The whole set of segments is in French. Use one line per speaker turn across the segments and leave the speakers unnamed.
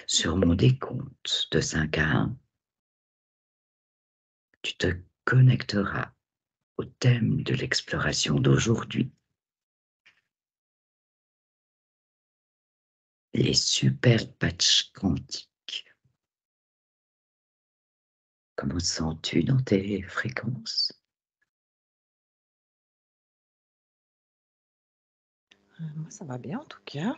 Sur mon décompte de 5 à 1, tu te connecteras au thème de l'exploration d'aujourd'hui. Les super patchs quantiques. Comment sens-tu dans tes fréquences?
Moi, ça va bien en tout cas.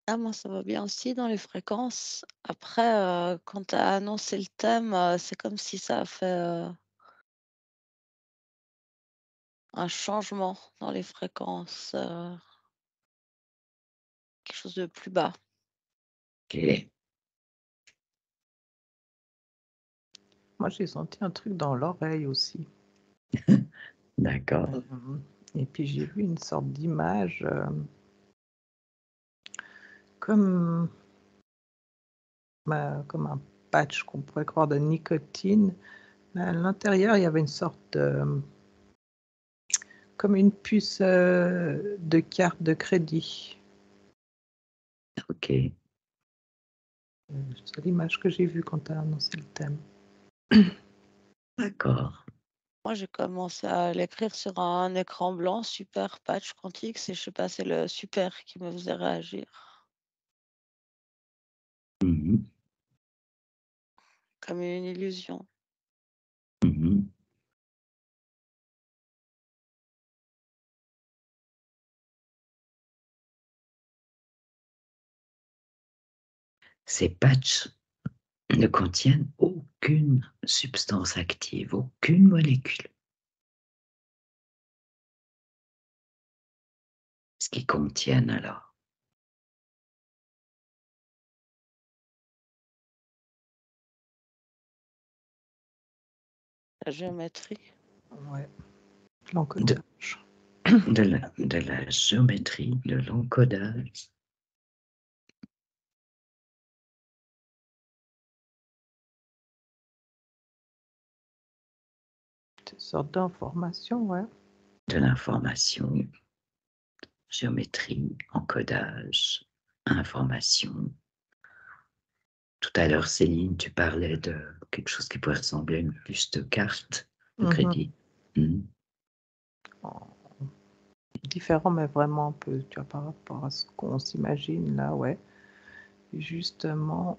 Ah, moi, ça va bien aussi dans les fréquences. Après, quand tu as annoncé le thème, c'est comme si ça a fait un changement dans les fréquences, quelque chose de plus bas.
Ok,
Moi, j'ai senti un truc dans l'oreille aussi.
d'accord.
Et puis, j'ai vu une sorte d'image comme un patch qu'on pourrait croire de nicotine. Mais à l'intérieur, il y avait une sorte de... comme une puce de carte de crédit.
Ok,
C'est l'image que j'ai vue quand tu as annoncé le thème.
d'accord.
Moi, j'ai commencé à l'écrire sur un écran blanc, super patch quantique. Je sais pas, c'est le super qui me faisait réagir,
Mhm,
comme une illusion.
mhm. Ces patchs ne contiennent aucune substance active, aucune molécule. Ce qu'ils contiennent alors.
La géométrie.
Ouais, l'encodage.
De la géométrie, de l'encodage.
Une sorte d'information, ouais.
De l'information, géométrie, encodage, information. Tout à l'heure, Céline, tu parlais de quelque chose qui pourrait ressembler à une puce de carte de crédit.
Différent, mais vraiment un peu, tu vois, par rapport à ce qu'on s'imagine là, ouais. Et justement,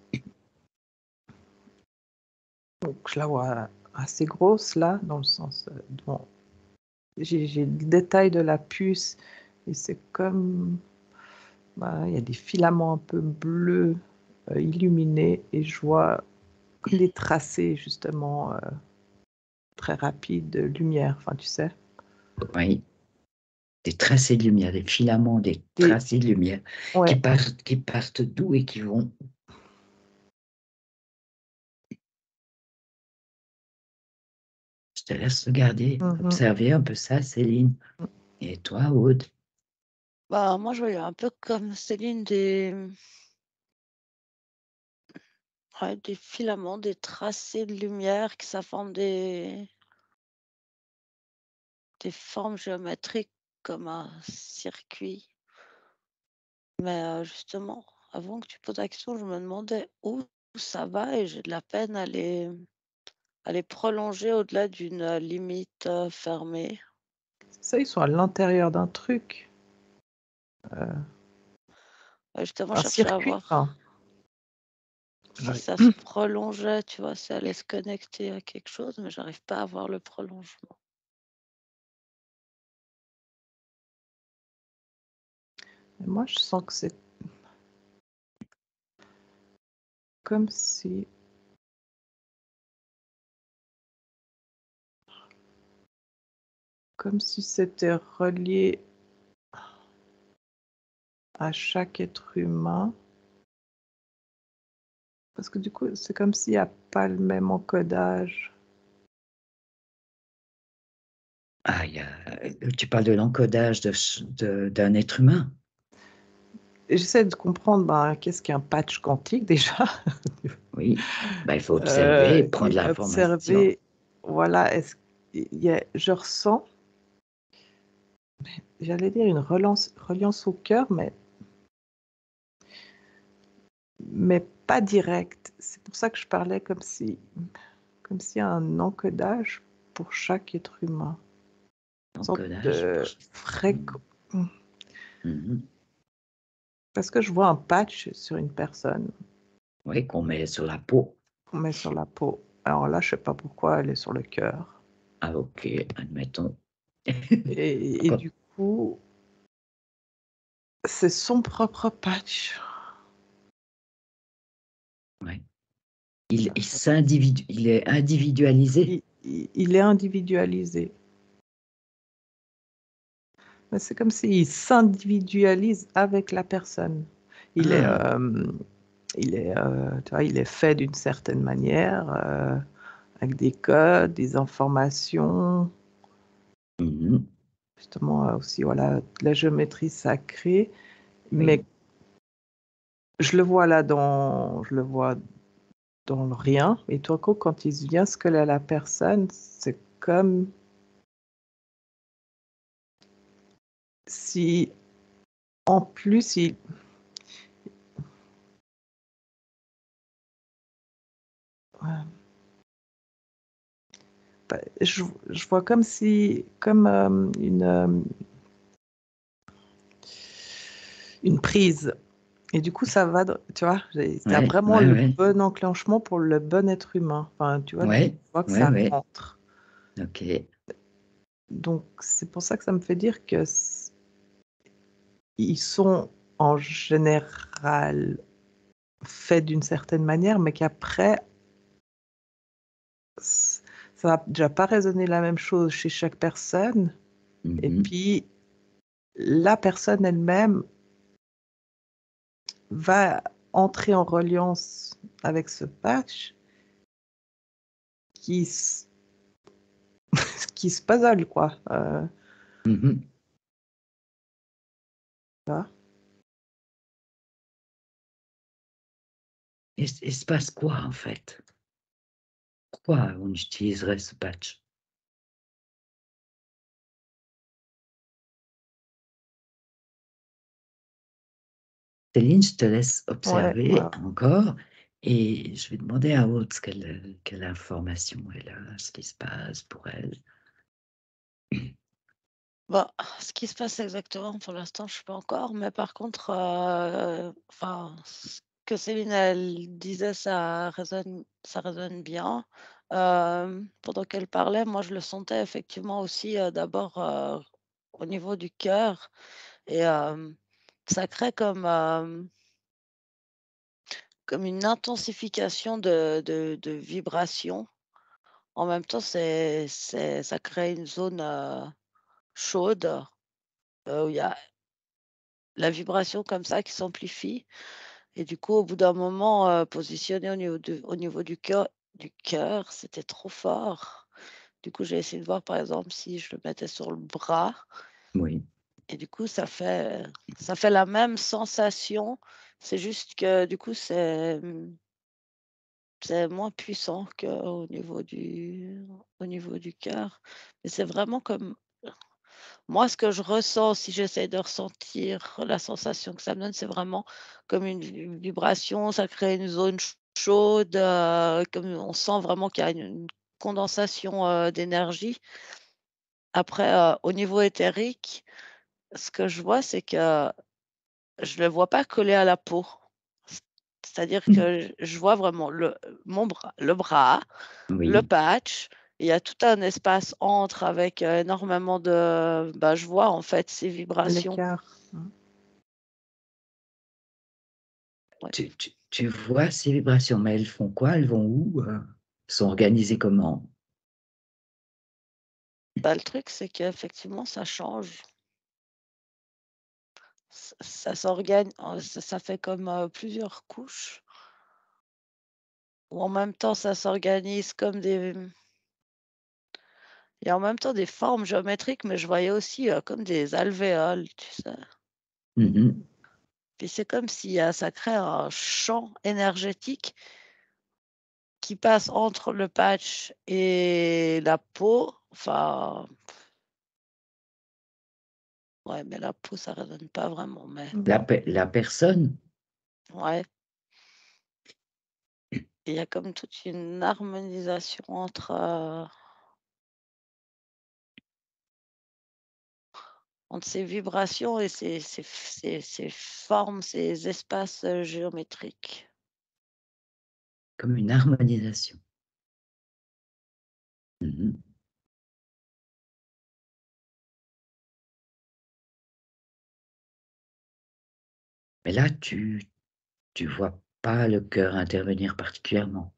donc je la vois assez grosse là, dans le sens, bon, j'ai le détail de la puce et c'est comme, il y a des filaments un peu bleus illuminés et je vois comme des tracés justement très rapides de lumière, enfin tu sais.
Oui, des tracés de lumière, des filaments, des
Et,
tracés de lumière
ouais,
qui partent d'où et qui vont. Je te laisse regarder, observer un peu ça, Céline. Et toi, Aude?
Bah, moi, je voyais un peu comme Céline des filaments, des tracés de lumière qui ça forme des formes géométriques comme un circuit. Mais justement, avant que tu poses la question, je me demandais où ça va et j'ai de la peine à les prolonger au-delà d'une limite fermée.
ça, ils sont à l'intérieur d'un truc,
Justement,
un
je cherchais à
circuit, enfin.
voir si ça se prolongeait, tu vois, si ça allait se connecter à quelque chose, mais j'arrive pas à voir le prolongement.
Moi, je sens que c'est comme si c'était relié à chaque être humain. Parce que du coup, c'est comme s'il n'y a pas le même encodage.
Ah, tu parles de l'encodage d'un être humain.
Et j'essaie de comprendre qu'est-ce qu'un patch quantique déjà.
Oui, ben, il faut observer, prendre
Et
l'information.
observer, voilà, je ressens j'allais dire une reliance au cœur, mais pas directe. C'est pour ça que je parlais comme s'il y a un encodage pour chaque être humain. Une sorte
Encodage pour
de
chaque.
fréquence.
Mhm.
Parce que je vois un patch sur une personne
Oui, qu'on met sur la peau.
qu'on met sur la peau. Alors là, je sais pas pourquoi elle est sur le cœur.
Ah, ok, admettons.
Et du coup, c'est son propre patch.
Ouais. Il est individualisé.
Il est individualisé. Mais c'est comme s'il s'individualise avec la personne. Il est,
Ah,
tu vois, il est fait d'une certaine manière, avec des codes, des informations,
mhm,
justement aussi, voilà, de la géométrie sacrée. Mais
oui.
je le vois là je le vois dans le rien. Et tout à coup, quand il vient ce que la personne, c'est comme si, en plus, ouais, bah, je vois comme si, comme une prise. Et du coup, ça va, tu vois, t'as
Ouais,
vraiment
ouais,
le
ouais.
bon enclenchement pour le bon être humain. Enfin, tu vois, tu
Ouais,
vois que
ouais,
ça
ouais.
rentre.
Ok.
Donc, c'est pour ça que ça me fait dire que ils sont en général faits d'une certaine manière, mais qu'après, ça va déjà pas résonner la même chose chez chaque personne. Et
Mhm.
puis, la personne elle-même va entrer en reliance avec ce patch qui, qui se puzzle, quoi.
Mhm.
Tu vois.
Il se passe quoi en fait? Pourquoi on utiliserait ce patch? Céline, je te laisse
Ouais,
observer
ouais.
encore et je vais demander à Aude quelle information elle a, ce qui se passe pour elle.
Bon, ce qui se passe exactement pour l'instant, je ne sais pas encore, mais par contre, enfin, ce que Céline, elle disait, ça résonne bien. Pendant qu'elle parlait, moi, je le sentais effectivement aussi, d'abord, au niveau du cœur et ça crée comme une intensification de vibrations. En même temps, ça crée une zone, chaude, où il y a la vibration comme ça qui s'amplifie et du coup, au bout d'un moment, positionné au niveau du cœur, c'était trop fort. Du coup, j'ai essayé de voir, par exemple, si je le mettais sur le bras
Oui.
et du coup, ça fait la même sensation. C'est juste que, du coup, c'est moins puissant qu'au niveau du cœur. Mais c'est vraiment comme moi, ce que je ressens, si j'essaie de ressentir la sensation que ça me donne, c'est vraiment comme une vibration, ça crée une zone chaude, comme on sent vraiment qu'il y a une condensation, d'énergie. Après, au niveau éthérique, ce que je vois, c'est que je ne le vois pas collé à la peau. C C'est-à-dire que je vois vraiment le bras, le
Oui.
patch, il y a tout un espace entre avec, énormément je vois en fait ces vibrations.
L'écart. Mmh.
Ouais.
Tu vois ces vibrations, mais elles font quoi? Elles vont où? Elles sont organisées comment?
Le truc, c'est qu'effectivement, ça change. Ça fait comme, plusieurs couches ou en même temps, ça s'organise comme il y a en même temps des formes géométriques, mais je voyais aussi, comme des alvéoles, tu sais?
Mhm.
Puis c'est comme si, ça crée un champ énergétique qui passe entre le patch et la peau, enfin Ouais, mais la peau, ça résonne pas vraiment, mais
La personne,
ouais. Il y a comme toute une harmonisation entre ces vibrations et ces formes, ces espaces, géométriques.
comme une harmonisation. Mhm. Mais là, tu vois pas le cœur intervenir particulièrement.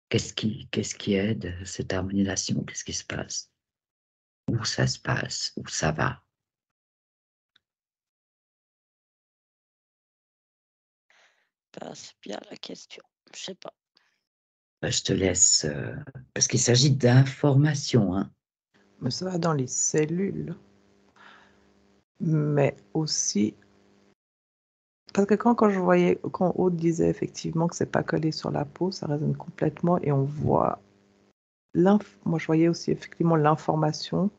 Qu'est-ce qui aide cette harmonisation? Qu'est-ce qui se passe? Où ça se passe? Où ça va?
Bah, c'est bien la question. Je sais pas.
Ben, je te laisse, parce qu'il s'agit d'informations, hein.
Mais ça va dans les cellules. Mais aussi, parce que quand je voyais, quand Aude disait effectivement que c'est pas collé sur la peau, ça résonne complètement et on voit moi je voyais aussi effectivement l'information,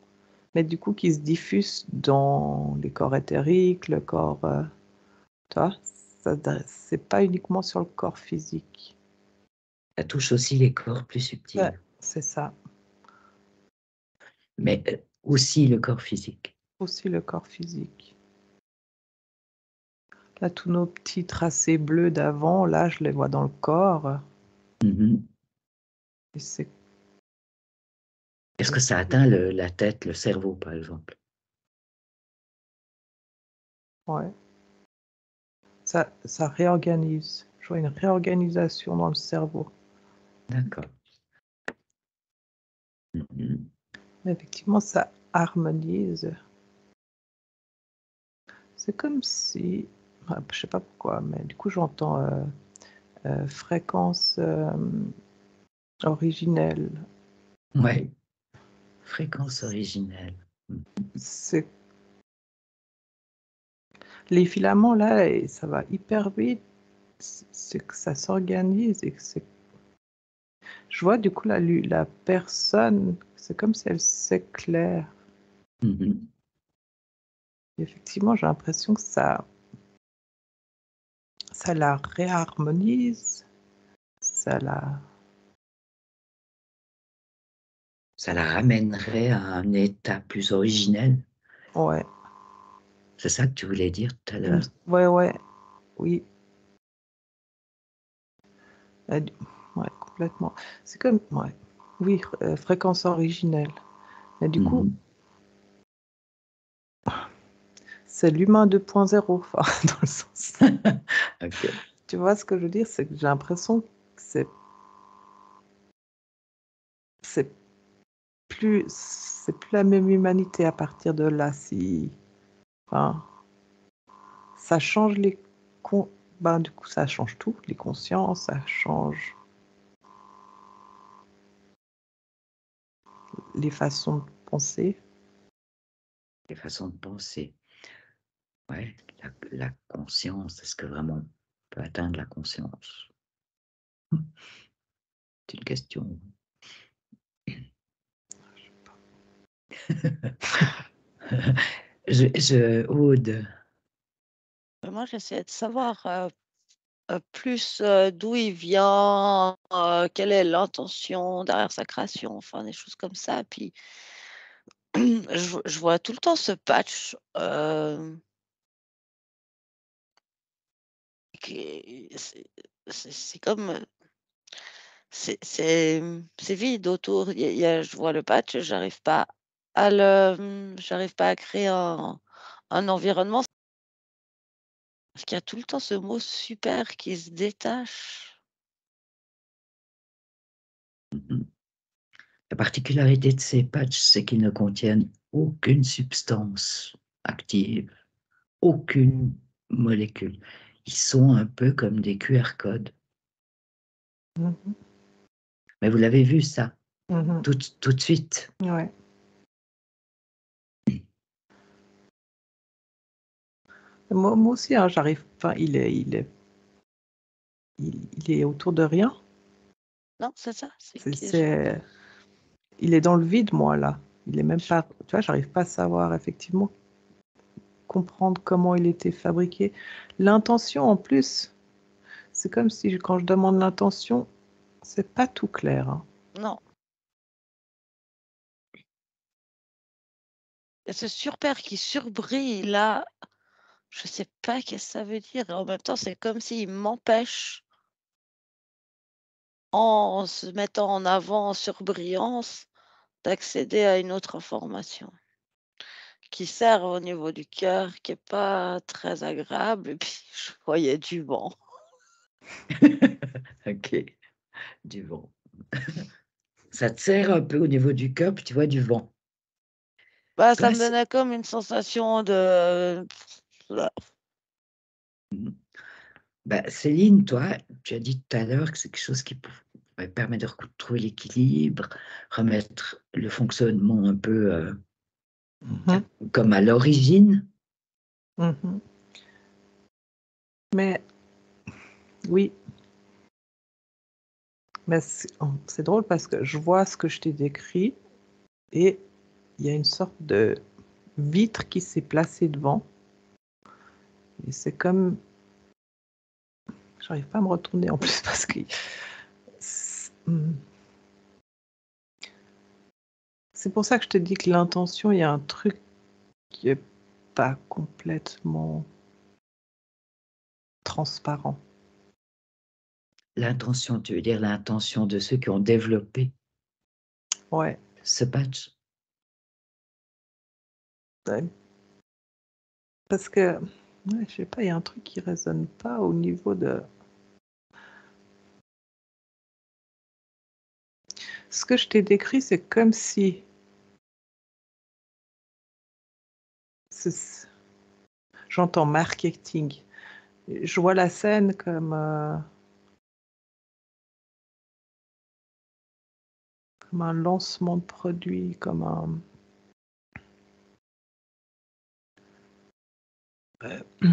mais du coup qui se diffuse dans les corps éthériques, le corps, tu vois, c'est pas uniquement sur le corps physique.
Ça touche aussi les corps plus
Ouais,
subtils,
c'est ça,
mais aussi le corps physique.
aussi le corps physique. Là, tous nos petits tracés bleus d'avant, là, je les vois dans le corps.
Mhm.
Et c'est
Est-ce que ça atteint la tête, le cerveau, par exemple?
ouais. Ça réorganise. Je vois une réorganisation dans le cerveau.
D'accord. Mhm.
Mais effectivement, ça harmonise. C'est comme si, je sais pas pourquoi, mais du coup, j'entends fréquence originelle.
Ouais, fréquence originelle.
C'est les filaments là, et ça va hyper vite. C'est que ça s'organise et que c'est. Je vois du coup la personne, c'est comme si elle s'éclaire.
Mhm.
Et effectivement, j'ai l'impression que ça la réharmonise, ça la.
Ça la ramènerait à un état plus originel.
Ouais,
C'est ça que tu voulais dire tout à l'heure?
ouais, oui. Ouais, complètement. C'est comme, ouais, oui, fréquence originelle. Mais du coup,
Mhm.
c'est l'humain 2.0, enfin, dans le sens.
Ok.
Tu vois ce que je veux dire? C'est que j'ai l'impression que c'est c'est plus la même humanité à partir de là. Si, enfin, ça change ben, du coup, ça change tout, les consciences, ça change les façons de penser.
Les façons de penser. Ouais, la conscience, est-ce que vraiment on peut atteindre la conscience? C'est une question. Aude,
Moi, j'essaie de savoir plus d'où il vient, quelle est l'intention derrière sa création, enfin des choses comme ça. Puis je vois tout le temps ce patch c'est comme c'est vide autour. Je vois le patch, j'arrive pas à créer un environnement. Parce qu'il y a tout le temps ce mot super qui se détache.
la particularité de ces patchs, c'est qu'ils ne contiennent aucune substance active, aucune molécule. Ils sont un peu comme des QR codes.
Mhm,
Mais vous l'avez vu ça,
mhm.
tout de suite.
Ouais. Moi aussi, hein, j'arrive. Enfin, il est autour de rien.
Non, c'est ça, c'est
C'est,
que
c'est- il est dans le vide, moi là. Il est même pas. Tu vois, j'arrive pas à savoir effectivement comprendre comment il était fabriqué. L'intention, en plus, c'est comme si quand je demande l'intention, c'est pas tout clair. Hein.
Non. Et ce surpère qui surbrille, là, je sais pas qu'est-ce que ça veut dire. Et en même temps, c'est comme s'il m'empêche, en se mettant en avant, en surbrillance, d'accéder à une autre information qui sert au niveau du cœur, qui est pas très agréable. Et puis, je voyais du vent.
Ok, du vent. Ça te serre un peu au niveau du cœur, puis tu vois du vent.
Bah, ça
Toi,
me donnait comme une sensation de...
bah, Céline, toi, tu as dit tout à l'heure que c'est quelque chose qui permet de retrouver l'équilibre, remettre le fonctionnement un peu
Mhm,
comme à l'origine.
mhm. Mais oui, mais c'est drôle parce que je vois ce que je t'ai décrit et il y a une sorte de vitre qui s'est placée devant. Et c'est comme... J'arrive pas à me retourner en plus parce que... C'est pour ça que je te dis que l'intention, il y a un truc qui est pas complètement transparent.
L'intention, tu veux dire l'intention de ceux qui ont développé
Ouais.
ce patch.
Ouais. Parce que, ouais, je sais pas, il y a un truc qui résonne pas au niveau de... Ce que je t'ai décrit, c'est comme si... J'entends marketing. Je vois la scène comme un lancement de produit, comme un... Tu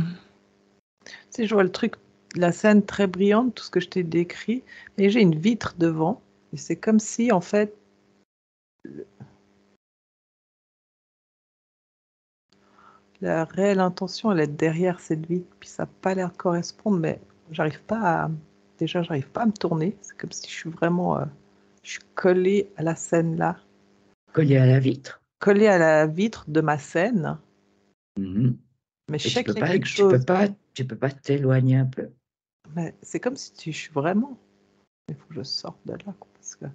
sais, je vois le truc, la scène très brillante, tout ce que je t'ai décrit, et j'ai une vitre devant, et c'est comme si, en fait, la réelle intention, elle est derrière cette vitre, puis ça n'a pas l'air de correspondre, mais j'arrive pas à... Déjà, j'arrive pas à me tourner, c'est comme si je suis vraiment... je suis collée à la scène là,
Collé à la vitre.
collée à la vitre de ma scène,
Mhm.
mais je
Et
sais qu'il y a quelque chose.
tu peux pas t'éloigner un peu.
Mais c'est comme si je suis vraiment... Il faut que je sorte de là, quoi, parce que...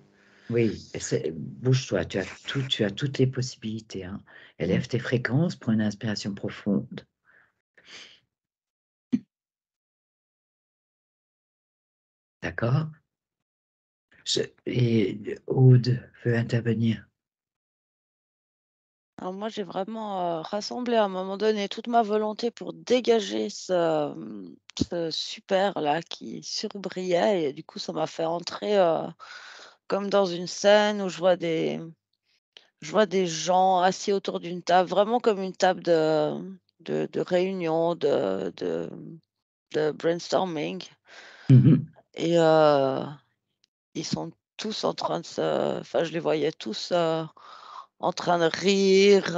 Oui, bouge-toi, tu as toutes les possibilités. Hein. Élève tes fréquences, prends une inspiration profonde. D'accord? Et Aude veut intervenir.
Alors moi, j'ai vraiment rassemblé à un moment donné toute ma volonté pour dégager ce super-là qui surbrillait. Et du coup, ça m'a fait entrer comme dans une scène où je vois des gens assis autour d'une table, vraiment comme une table de réunion, de brainstorming.
Mhm.
Et ils sont tous en train de se... Enfin, je les voyais tous en train de rire.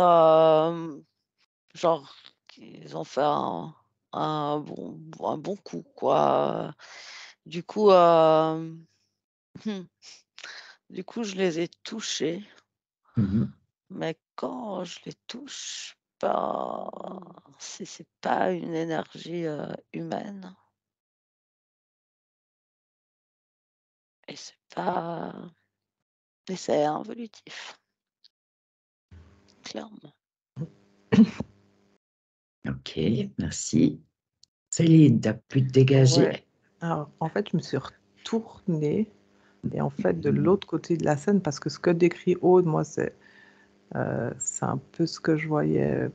Genre, ils ont fait un bon coup, quoi. Du coup, du coup, je les ai touchés,
Mhm.
mais quand je les touche, bah, c'est pas une énergie, humaine et c'est involutif, clairement.
Ok, merci. Céline, tu as pu te dégager.
Ouais. Alors, en fait, je me suis retournée et en fait, de l'autre côté de la scène, parce que ce que décrit Aude, moi, c'est un peu ce que je voyais.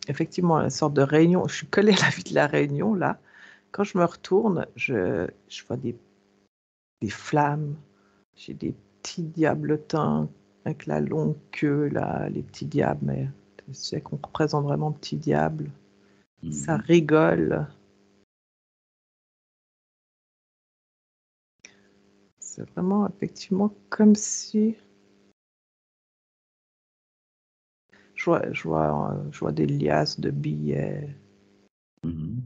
Effectivement, une sorte de réunion. Je suis collée à la vie de la réunion, là. Quand je me retourne, je vois des flammes. J'ai des petits diablotins avec la longue queue, là, les petits diables, mais tu sais qu'on représente vraiment petits diables. Ça
Mhm.
rigole. C'est vraiment effectivement comme si je vois des liasses de billets.
Mhm.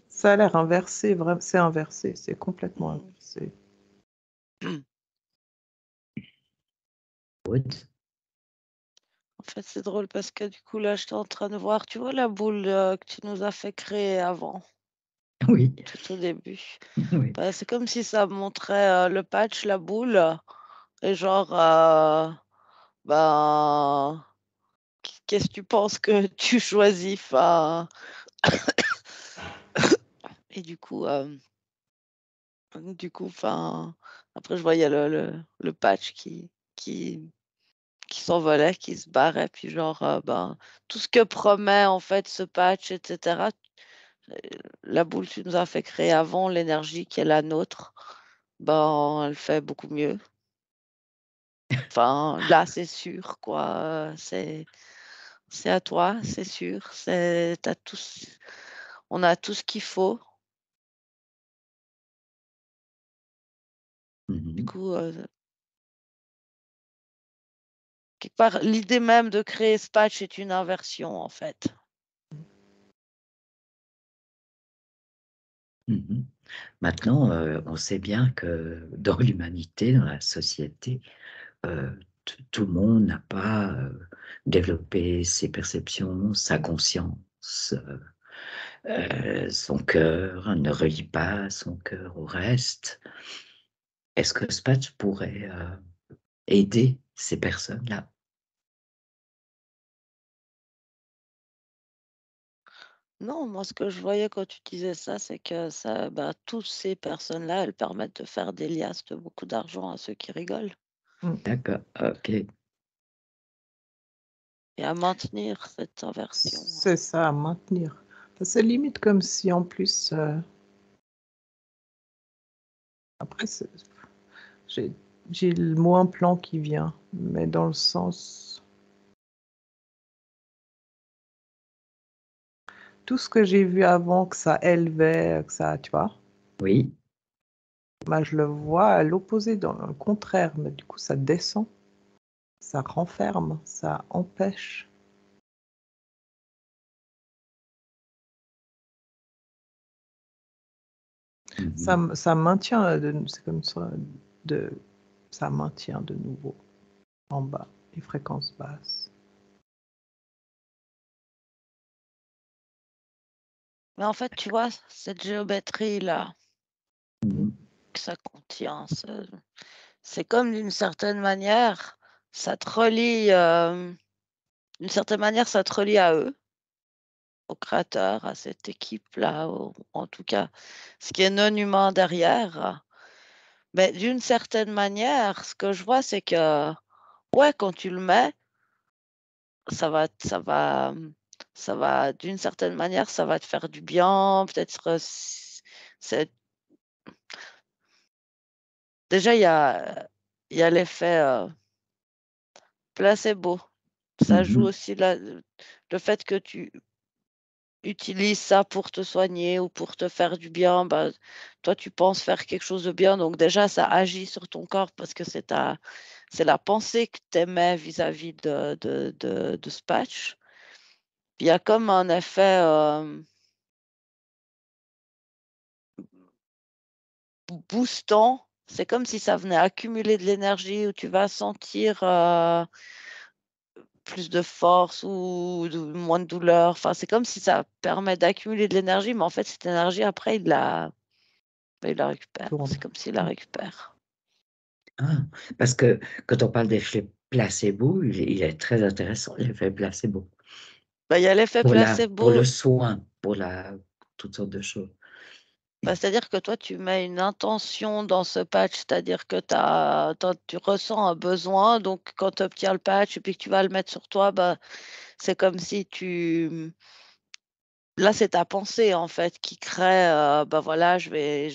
Ça a l'air inversé, vraiment, c'est inversé, c'est complètement
Mm.
inversé.
Wood.
En fait, c'est drôle parce que du coup, là, j'étais en train de voir, tu vois la boule que tu nous as fait créer avant,
Oui,
tout au début.
oui.
Bah, c'est comme si ça montrait le patch, la boule, et genre, ben, qu'est-ce que tu penses que tu choisis? Enfin, et enfin, après, je voyais le patch qui s'envolait, qui se barrait, puis genre, ben, tout ce que promet en fait ce patch, etc. La boule que tu nous as fait créer avant, l'énergie qui est la nôtre, ben, elle fait beaucoup mieux. Enfin, là, c'est sûr, quoi. C'est à toi, c'est sûr. On a tout ce qu'il faut. Du
Mhm.
coup, quelque part, l'idée même de créer ce patch est une inversion, en fait.
Mhm. Maintenant, on sait bien que dans l'humanité, dans la société, tout le monde n'a pas développé ses perceptions, sa conscience, son cœur ne relie pas son cœur au reste. Est-ce que ce patch pourrait aider ces personnes-là?
Non, moi, ce que je voyais quand tu disais ça, c'est que ça, bah, toutes ces personnes-là, elles permettent de faire des liasses de beaucoup d'argent à ceux qui rigolent
D'accord, ok.
et à maintenir cette inversion.
C'est ça, à maintenir. C'est limite comme si en plus, après, j'ai j'ai le mot implant qui vient, mais dans le sens, tout ce que j'ai vu avant, que ça élevait, que ça, tu vois,
Oui.
bah, je le vois à l'opposé, dans le contraire, mais du coup, ça descend, ça renferme, ça empêche.
Mhm.
Ça maintient, c'est comme ça, de, ça maintient de nouveau en bas, les fréquences basses.
Mais en fait, tu vois, cette géométrie-là
Mhm.
que ça contient, c'est comme d'une certaine manière, ça te relie, d'une certaine manière, ça te relie à eux, au créateur, à cette équipe-là, en tout cas, ce qui est non humain derrière. Mais d'une certaine manière, ce que je vois, c'est que, ouais, quand tu le mets, ça va, ça va, ça va, d'une certaine manière, ça va te faire du bien. Peut-être, c'est déjà il y a l'effet placebo. Ça joue
Mhm.
aussi le fait que tu utilises ça pour te soigner ou pour te faire du bien. Bah, toi, tu penses faire quelque chose de bien, donc déjà, ça agit sur ton corps parce que c'est la pensée que tu émets vis-à-vis de ce patch. Puis il y a comme un effet boostant. C'est comme si ça venait accumuler de l'énergie où tu vas sentir plus de force ou moins de douleur. Enfin, c'est comme si ça permet d'accumuler de l'énergie, mais en fait, cette énergie, après, il la récupère.
Tourne.
C'est comme s'il la récupère.
Ah, parce que quand on parle d'effet placebo, il est très intéressant, l'effet placebo.
Bah, il y a l'effet
Pour le
placebo.
soin, toutes sortes de choses.
Bah, c'est-à-dire que toi, tu mets une intention dans ce patch, c'est-à-dire que tu ressens un besoin, donc quand tu obtiens le patch et puis que tu vas le mettre sur toi, bah, c'est comme si là, c'est ta pensée en fait qui crée, bah voilà, je vais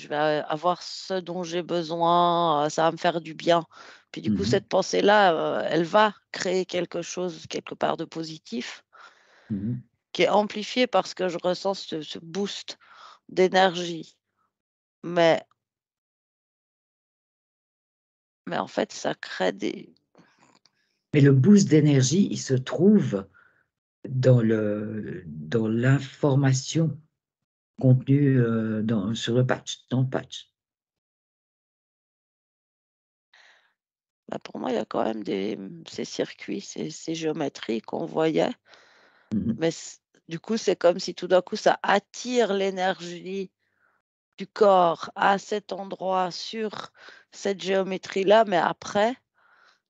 avoir ce dont j'ai besoin, ça va me faire du bien. Puis du coup,
Mhm.
cette pensée-là, elle va créer quelque chose quelque part de positif.
Mhm.
qui est amplifié parce que je ressens ce boost d'énergie. Mais en fait, ça crée des...
Mais le boost d'énergie, il se trouve dans l'information contenue sur le patch, dans le patch.
Pour moi, il y a quand même ces circuits, ces géométries qu'on voyait.
Mhm.
Mais du coup, c'est comme si tout d'un coup, ça attire l'énergie du corps à cet endroit sur cette géométrie-là. Mais après,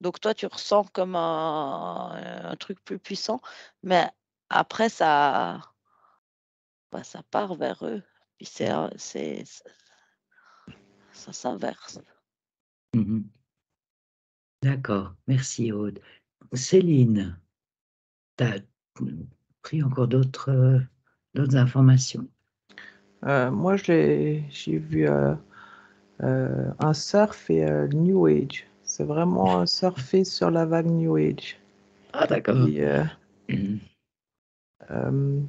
donc toi, tu ressens comme un truc plus puissant. Mais après, ça part vers eux. Puis ça s'inverse.
Mhm. D'accord, merci Aude. Céline, tu as pris encore d'autres informations?
Moi, j'ai vu un surf et New Age. C'est vraiment surfer sur la vague New Age.
Ah, d'accord.
Et,
Mhm.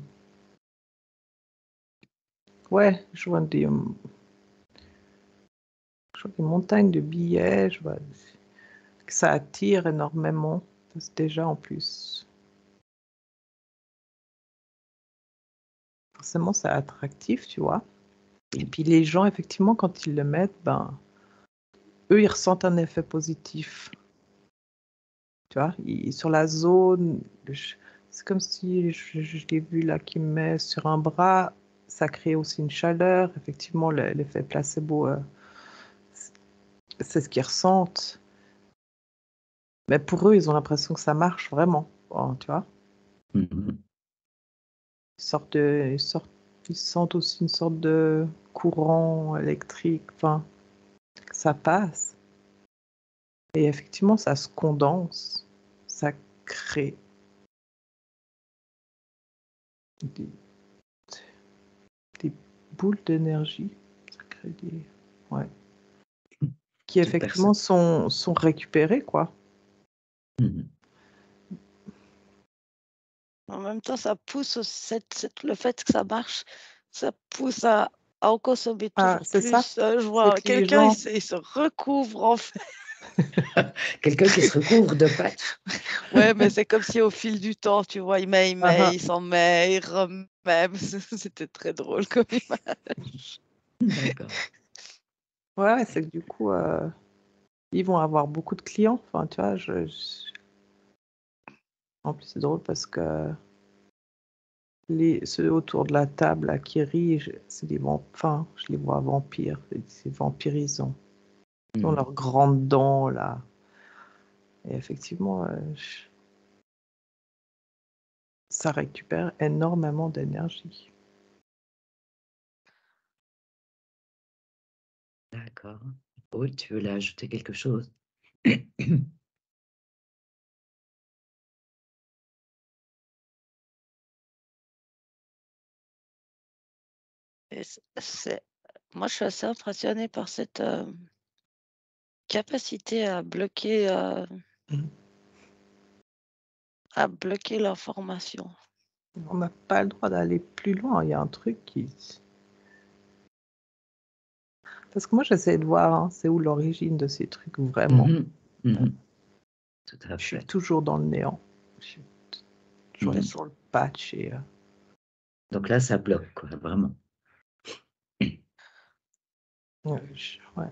ouais, je vois des montagnes de billets, je vois que ça attire énormément. C'est déjà en plus. Forcément, c'est attractif, tu vois. Et puis les gens, effectivement, quand ils le mettent, ben, eux, ils ressentent un effet positif. Tu vois, sur la zone, c'est comme si je l'ai vu là qui me met sur un bras, ça crée aussi une chaleur. Effectivement, l'effet placebo, c'est ce qu'ils ressentent. Mais pour eux, ils ont l'impression que ça marche vraiment. Bon, tu vois,
Mhm.
ils sentent aussi une sorte de courant électrique. Enfin, ça passe. Et effectivement, ça se condense. Ça crée des, des boules d'énergie. Ça crée des... Ouais. Qui
Toute personne.
effectivement sont récupérées, quoi.
Mhm.
En même temps, ça pousse aussi le fait que ça marche, ça pousse à en consommer
Ah,
toujours
c'est ça.
plus. Je
C'est
vois
que les
quelqu'un,
gens...
il se recouvre en fait.
Quelqu'un qui se recouvre de patch.
Ouais, mais c'est comme si au fil du temps, tu vois, il s'en met, il remet. C'était très drôle comme image.
D'accord.
Ouais, c'est que du coup, ils vont avoir beaucoup de clients. Enfin, tu vois, en plus, c'est drôle parce que ceux autour de la table là, qui rient, c'est des enfin, je les vois vampires, c'est vampirisant. Ils ont
Mhm.
leurs grandes dents, là. Et effectivement, ça récupère énormément d'énergie.
D'accord. Aude, tu veux ajouter quelque chose?
Et moi, je suis assez impressionnée par cette capacité
Mhm.
à bloquer l'information.
On n'a pas le droit d'aller plus loin. Il y a un truc qui... Parce que moi, j'essaie de voir, hein, c'est où l'origine de ces trucs vraiment.
Mhm. Mhm. Tout à
Je suis
fait.
toujours dans le néant. Je suis toujours
Mhm.
sur le patch et...
Donc là, ça bloque, quoi, vraiment.
ouais.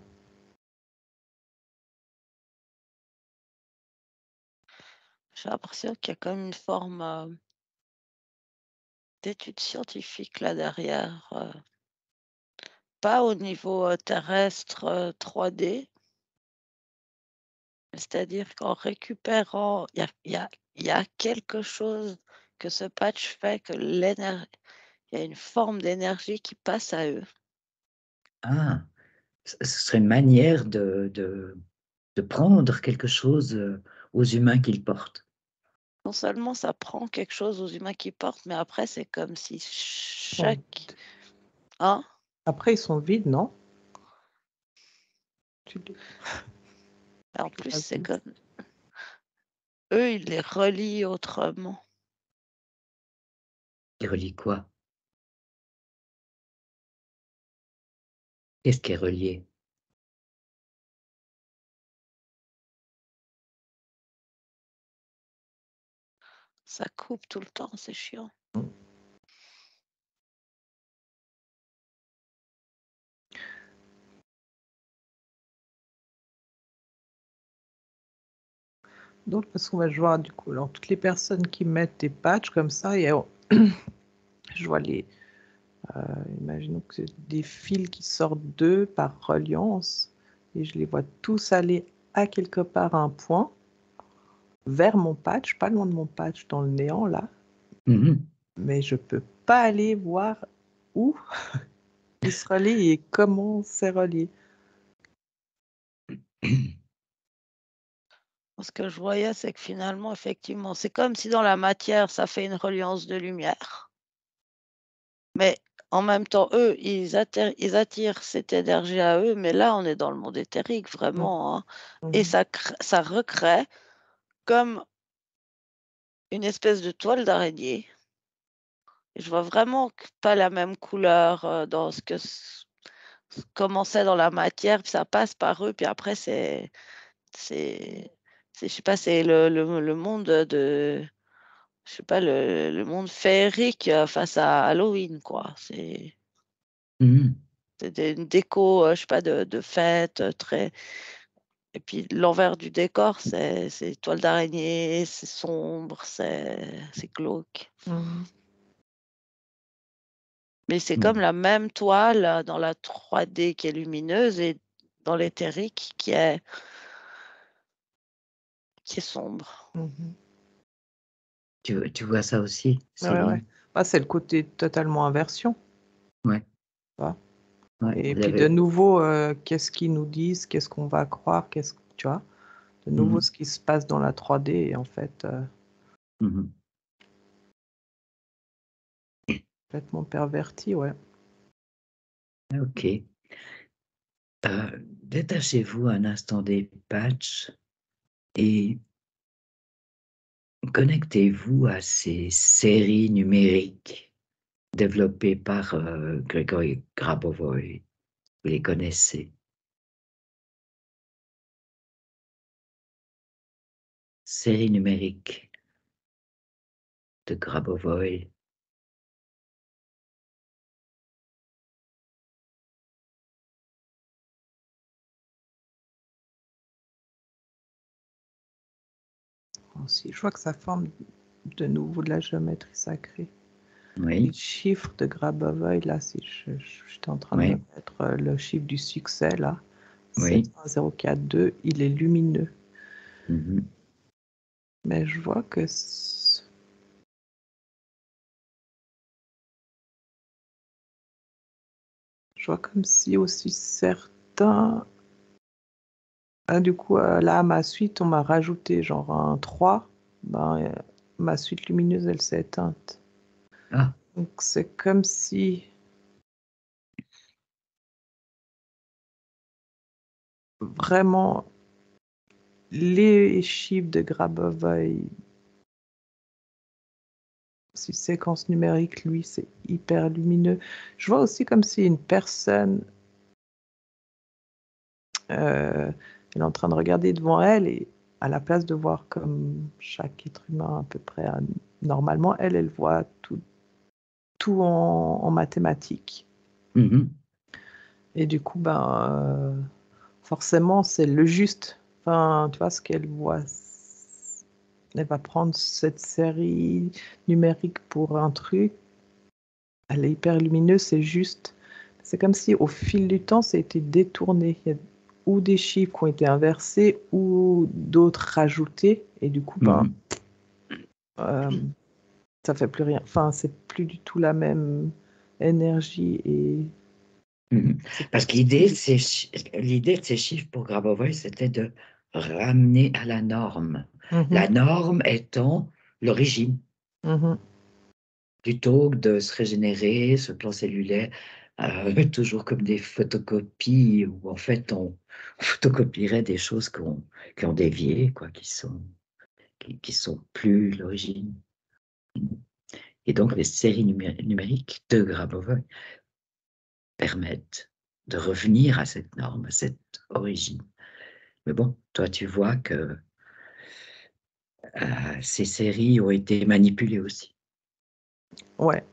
J'ai l'impression qu'il y a comme une forme d'étude scientifique là derrière. Pas au niveau terrestre 3D, c'est-à-dire qu'en récupérant, il y a quelque chose que ce patch fait, que il y a une forme d'énergie qui passe à eux.
Ah, ce serait une manière de prendre quelque chose aux humains qu'ils portent.
Non seulement ça prend quelque chose aux humains qui portent, mais après c'est comme si
Bon.
chaque... Hein?
Après, ils sont vides, non?
En
Je l'ai
plus,
pas
c'est
vu.
comme... Eux, ils les relient autrement.
Tu relis quoi? Qu'est-ce qui est relié?
Ça coupe tout le temps, c'est chiant.
Donc, parce qu'on va voir du coup, alors, toutes les personnes qui mettent des patchs comme ça, et je vois imaginons que c'est des fils qui sortent d'eux par reliance, et je les vois tous aller à quelque part à un point, vers mon patch, pas loin de mon patch, dans le néant là, mais je peux pas aller voir où ils se relient et comment c'est relié.
Ce que je voyais, c'est que finalement, effectivement, c'est comme si dans la matière, ça fait une reliance de lumière. Mais en même temps, eux, ils attirent cette énergie à eux, mais là, on est dans le monde éthérique, vraiment, hein. Et ça recrée comme une espèce de toile d'araignée. Et je vois vraiment pas la même couleur dans comment c'est dans la matière, puis ça passe par eux, puis après, c'est, je sais pas, c'est le monde de, je sais pas, le monde féerique face à Halloween, quoi. C'est une déco, je sais pas, de fête très. Et puis l'envers du décor, c'est toile d'araignée, c'est sombre, c'est glauque. Mais c'est comme la même toile dans la 3D qui est lumineuse et dans l'éthérique qui est sombre.
Tu vois ça aussi,
Ouais,
Céline?
ouais. C'est le côté totalement inversion.
Ouais. Ouais,
Et puis de nouveau, qu'est-ce qu'ils nous disent, qu'est-ce qu'on va croire, tu vois, de nouveau ce qui se passe dans la 3D, en fait, complètement perverti, ouais.
Ok. Détachez-vous un instant des patchs et connectez-vous à ces séries numériques développées par Gregory Grabovoi. Vous les connaissez. Séries numériques de Grabovoi.
Aussi, je vois que ça forme de nouveau de la géométrie sacrée.
Oui.
Les chiffres de Grabovoi, là, si j'étais en train de me mettre le chiffre du succès, là, 71042, il est lumineux. Mais je vois que je vois comme si aussi certains. Du coup, là, à ma suite, on m'a rajouté genre un 3. Ben, ma suite lumineuse, elle s'est éteinte.
Ah.
Donc, c'est comme si vraiment les chiffres de Grabovoi, si séquence numérique, lui, c'est hyper lumineux. Je vois aussi comme si une personne elle est en train de regarder devant elle et à la place de voir comme chaque être humain à peu près normalement, elle voit tout en mathématiques. Et du coup, forcément, c'est le juste. Enfin, tu vois, ce qu'elle voit, elle va prendre cette série numérique pour un truc. Elle est hyper lumineuse, c'est juste. C'est comme si au fil du temps, ça a été détourné. Il y a ou des chiffres qui ont été inversés ou d'autres rajoutés. Et du coup, ça fait plus rien. Enfin, c'est plus du tout la même énergie et.
Parce que l'idée de ces chiffres pour Grabovoi, c'était de ramener à la norme. La norme étant l'origine. Plutôt que de se régénérer, ce plan cellulaire, toujours comme des photocopies, où en fait on photocopierait des choses qui ont dévié, quoi, qui sont plus l'origine. Et donc, les séries numériques de Grabovoi permettent de revenir à cette norme, à cette origine. Mais bon, toi, tu vois que ces séries ont été manipulées aussi.
Ouais.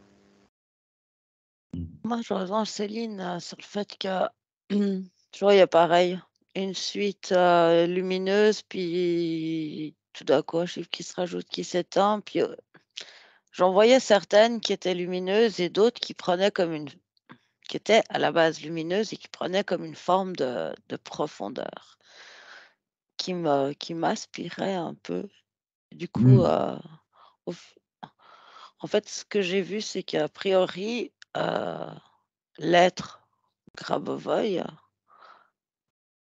Moi, je rejoins Céline sur le fait que, tu vois, il y a pareil, une suite lumineuse, puis tout d'un coup, un chiffre qui se rajoute, qui s'éteint, puis j'en voyais certaines qui étaient lumineuses et d'autres qui étaient à la base lumineuses et qui prenaient comme une forme de profondeur qui m'inspirait un peu. Du coup,
Mm.
au f en fait, ce que j'ai vu, c'est qu'a priori, l'être Grabovoi,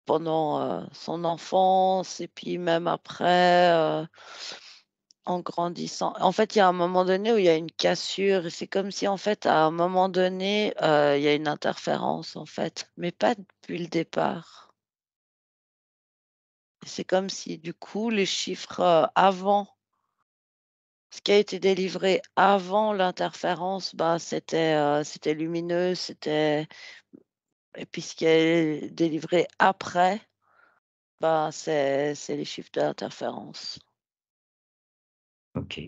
pendant, son enfance et puis même après, en grandissant en fait, il y a un moment donné où il y a une cassure et c'est comme si, en fait, à un moment donné, il y a une interférence, en fait, mais pas depuis le départ. C'est comme si, du coup, les chiffres, avant ce qui a été délivré avant l'interférence, bah, c'était lumineux, et puis ce qui est délivré après, bah, c'est les chiffres de l'interférence.
OK.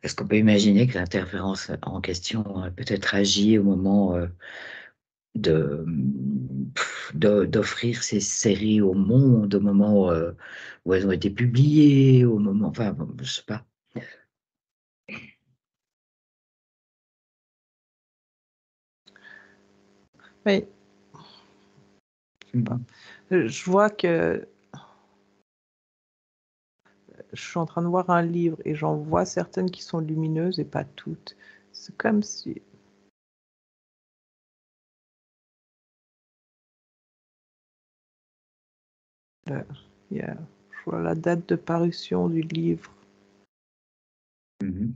Est-ce qu'on peut imaginer que l'interférence en question a peut-être agi au moment d'offrir ces séries au monde, au moment où elles ont été publiées, au moment, enfin, bon, je sais pas.
Mais je sais pas. Je vois que je suis en train de voir un livre et j'en vois certaines qui sont lumineuses et pas toutes. C'est comme si là, il y a, je vois la date de parution du livre.
Mhm.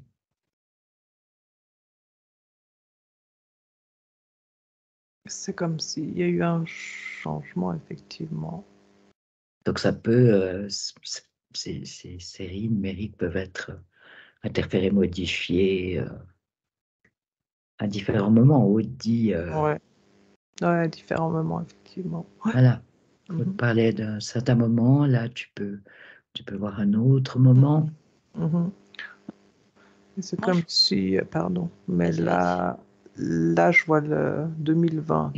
C'est comme s'il y a eu un changement, effectivement.
Donc ça peut, ces séries numériques peuvent être interférées, modifiées à différents moments. Aude dit,
Ouais, ouais, à différents moments, effectivement. Ouais.
voilà, Aude
Mhm.
parlait d'un certain moment, là tu peux voir un autre moment.
Mhm. Et c'est
Moi,
comme si, pardon, mais
vas-y, vas-y.
là, je vois le 2020.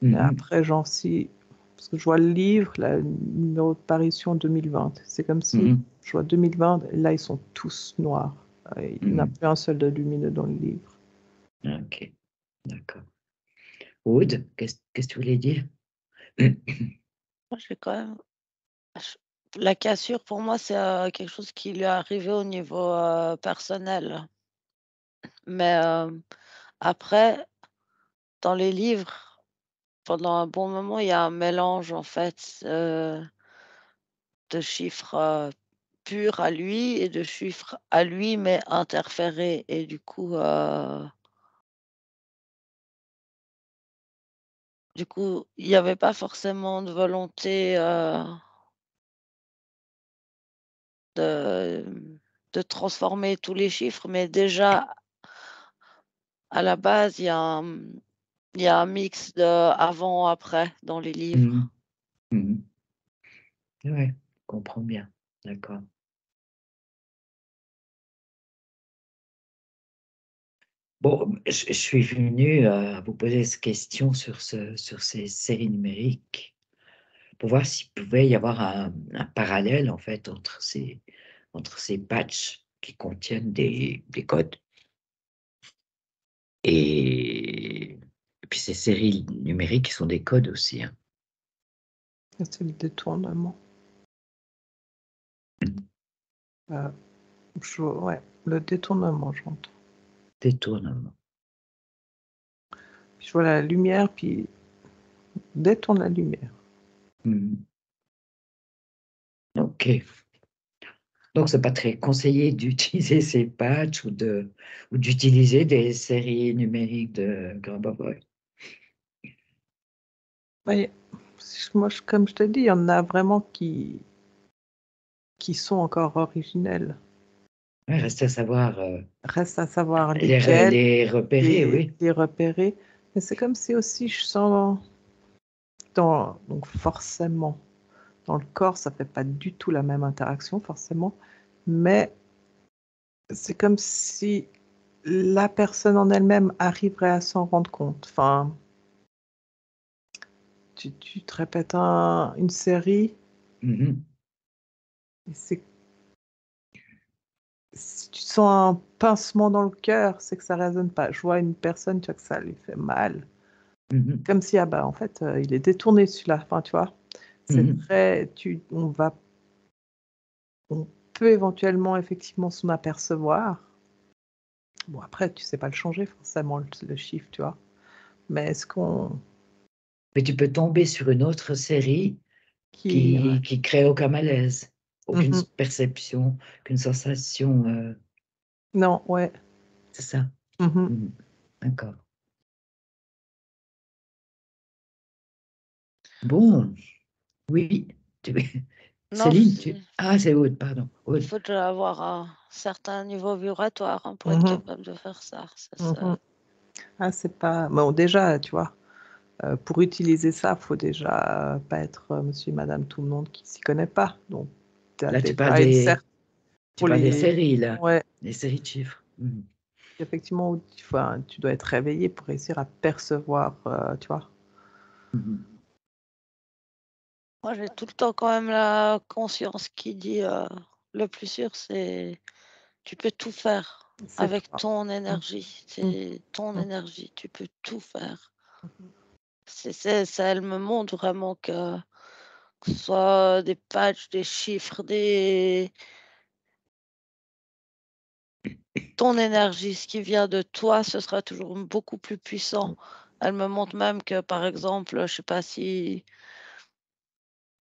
Mais
Mhm.
après, parce que je vois le livre, le numéro de parution 2020. C'est comme si
Mhm.
je vois 2020, et là, ils sont tous noirs. Il n'y en a
Mhm.
plus un seul de lumineux dans le livre.
Ok, d'accord. Aude, qu'est-ce que tu voulais dire?
Moi, j'ai quand même ch la cassure pour moi, c'est, quelque chose qui lui est arrivé au niveau, personnel. Mais, après, dans les livres, pendant un bon moment, il y a un mélange, en fait, de chiffres, purs à lui et de chiffres à lui, mais interférés et du coup, il y avait pas forcément de volonté, de de transformer tous les chiffres, mais déjà, à la base, il y a un mix de avant-après dans les
Mhm.
livres.
Mhm. Ouais, je comprends bien. D'accord. Bon, je suis venu à vous poser cette question sur ces séries numériques pour voir s'il pouvait y avoir un parallèle en fait entre ces patchs qui contiennent des codes et, et puis ces séries numériques qui sont des codes aussi, hein.
Et c'est le détournement. Euh, ouais, le détournement, j'entends.
Détournement.
Je vois la lumière, puis détourne la lumière.
Mhm. Ok. Donc, c'est pas très conseillé d'utiliser ces patchs ou d'utiliser des séries numériques de Grabovoi.
Ouais, moi, comme je te dis, il y en a vraiment qui sont encore originelles.
Ouais, reste à savoir
Reste à savoir lesquels,
les repérer, oui.
les repérer. Mais c'est comme si aussi je sens donc forcément, dans le corps, ça fait pas du tout la même interaction, forcément, mais c'est comme si la personne en elle-même arriverait à s'en rendre compte. Enfin, tu te répètes une série,
Mhm.
et si tu sens un pincement dans le cœur, c'est que ça résonne pas. Je vois une personne, tu vois, que ça lui fait mal.
Mhm.
Comme si, ah bah, en fait, il est détourné celui-là. Enfin, tu vois, c'est
Mhm.
très, on peut éventuellement effectivement s'en apercevoir. Bon, après, tu sais pas le changer forcément, le chiffre, tu vois. Mais est-ce qu'on...
Mais tu peux tomber sur une autre série
Ouais.
qui crée aucun malaise, aucune
Mhm.
perception, aucune sensation.
Non, ouais.
C'est ça.
Mhm.
Mhm. D'accord. Bon, oui. Tu...
Non,
Céline, tu... Ah, c'est Aude, pardon.
il
Aude.
faut déjà avoir un certain niveau vibratoire hein, pour être
Mhm.
capable de faire ça.
Mhm. Ah, c'est pas... Bon, déjà, tu vois, pour utiliser ça, faut déjà pas être monsieur et madame tout le monde qui s'y connaît pas. Donc, tu as
Là,
déjà une certaine...
tu
Pour
parles des
les...
séries, là.
Ouais,
Les séries de chiffres. Mhm.
effectivement, tu dois être réveillé pour réussir à percevoir, tu vois.
Mhm.
Moi, j'ai tout le temps quand même la conscience qui dit le plus sûr, c'est tu peux tout faire
C'est
avec
toi.
ton énergie.
Mhm.
C'est ton
Mhm.
énergie, tu peux tout faire.
Mhm.
Ça, elle me montre vraiment que ce soit des patchs, des chiffres, ton énergie, ce qui vient de toi, ce sera toujours beaucoup plus puissant. Elle me montre même que, par exemple, je sais pas si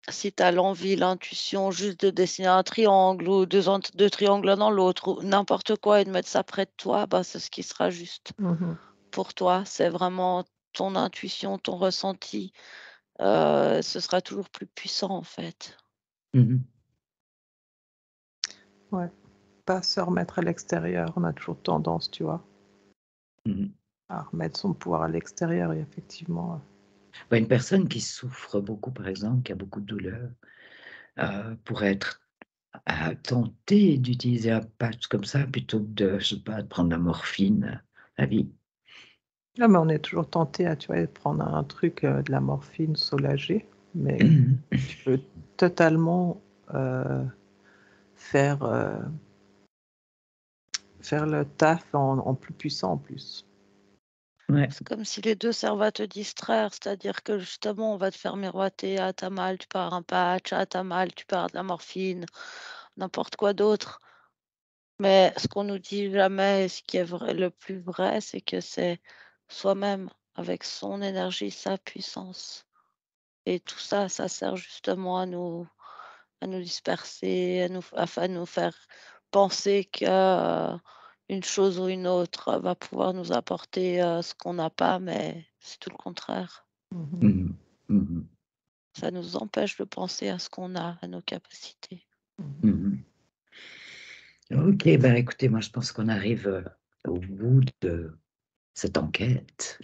tu as l'envie, l'intuition juste de dessiner un triangle ou deux triangles l'un dans l'autre ou n'importe quoi et de mettre ça près de toi, bah, c'est ce qui sera juste
Mhm.
pour toi. C'est vraiment ton intuition, ton ressenti, ce sera toujours plus puissant, en fait.
Mhm.
Ouais. Pas se remettre à l'extérieur. On a toujours tendance, tu vois,
Mhm.
à remettre son pouvoir à l'extérieur et effectivement.
Ouais, une personne qui souffre beaucoup, par exemple, qui a beaucoup de douleur, pourrait être tentée d'utiliser un patch comme ça plutôt que de, je sais pas, de prendre la morphine à vie.
Non, mais on est toujours tenté à, tu vois, prendre un truc, de la morphine, soulager, mais tu peux totalement faire, faire le taf en plus puissant en plus.
Ouais.
C'est comme si les 2 servent à te distraire, c'est-à-dire que justement, on va te faire miroiter: «Ah, tu mal, tu pars un patch. Ah, tu mal, tu pars de la morphine», n'importe quoi d'autre. Mais ce qu'on nous dit jamais et ce qui est vrai le plus vrai, c'est que c'est soi-même, avec son énergie, sa puissance et tout ça, ça sert justement à nous disperser, à nous faire penser que, une chose ou une autre va pouvoir nous apporter, ce qu'on n'a pas, mais c'est tout le contraire.
Mhm.
Mhm. Mhm.
Ça nous empêche de penser à ce qu'on a, à nos capacités.
Mhm.
Mhm. Ok, ben écoutez, moi je pense qu'on arrive au bout de cette enquête.